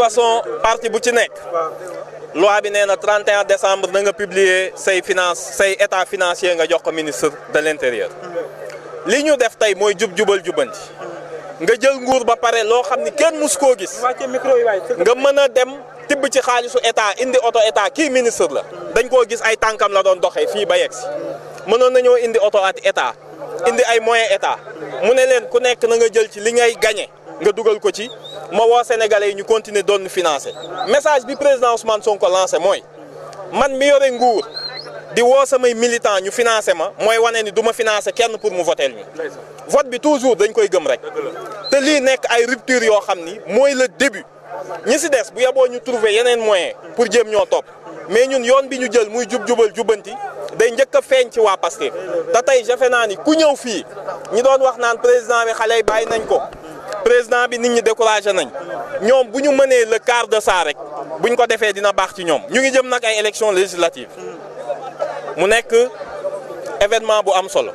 façon parti bu ci nekk loi bi nee na 31 décembre na nga publier say état financier nga jox ko ministre de l'intérieur li ñu def tey mooy jubal jubanti nga jël nguur ba pare loo xam ni kenn mus koo gis nga mën a dem tibb ci xaalisu état indi oto état kii ministre la dañ koo gis ay tànkam la doon doxee fii ba yegsi mënoon nañoo indi oto at état indi ay moyen état mu ne leen ku nekk na nga jël ci li ngay gagné nga dugal ko ci ma woo sénégalais yi ñu continuer doon financer message bi président Ousmane Sonko lancé mooy man mi yore nguur di woo samay militant ñu financé ma mooy wane ni du ma financé kenn pour mu voter ñu vote bi toujours dañ koy gëm rek te lii nekk ay rupture yoo xam ni mooy le début ñi si des bu yeboo ñu trouver yeneen moyen pour jéem ñoo topp mais ñun yoon bi ñu jël muy jubal jubanti day njëkk a feeñ ci waa Pastef te tey jafe naa ni ku ñëw fii ñi doon wax naan président bi xale yi bàyyi nañ ko président bi nit ñi découragé nañ ñoom bu ñu mënee le quart de ça rek buñ ko defee dina baax ci ñoom ñu ngi jëm nag ay élections législatives mu nekk événement bu am solo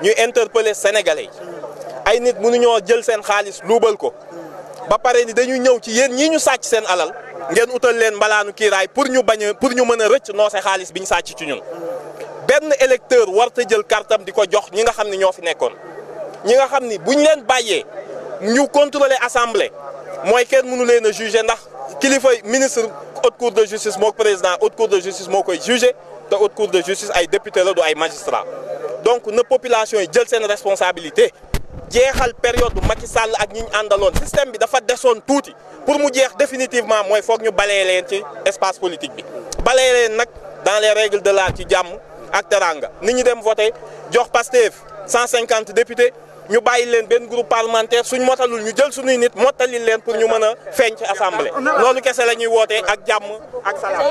ñuy interpeller sénégalais yi ay nit mënuñoo jël seen xaalis luubal ko ba pare ni dañuy ñëw ci yéen ñii ñu sàcc seen alal ngeen utal leen mbalaanu kiiraay pour ñu mën a rëcc noose xaalis bi ñu sàcc ci ñun benn électeur warta jël kartam di ko jox ñi nga xam ni ñoo fi nekkoon ñi nga xam ni bu ñu leen bàyyee ñu contrôler assemblée mooy kenn mënu leen a juger ndax kilifa ministre haute cour de justice moo président haute cour de justice moo koy juger te haute cour de justice ay député la du ay magistrat donc na population yi jël seen responsabilité jeexal période bu Macky Sall ak ñi ñu àndaloon système bi dafa desoon tuuti pour mu jeex définitivement mooy foog ñu balee leen ci espace politique bi balee leen nag dans les règles de l'art ci jàmm ak teranga nit ñi dem voter jox Pastef 150 députés ñu bàyyi leen benn groupe parlementaire suñ motalul ñu jël suñuy nit mottali leen pour ñu mën a feeñ ci assemblée loolu kese la ñuy wootee ak jàmm ak salaam.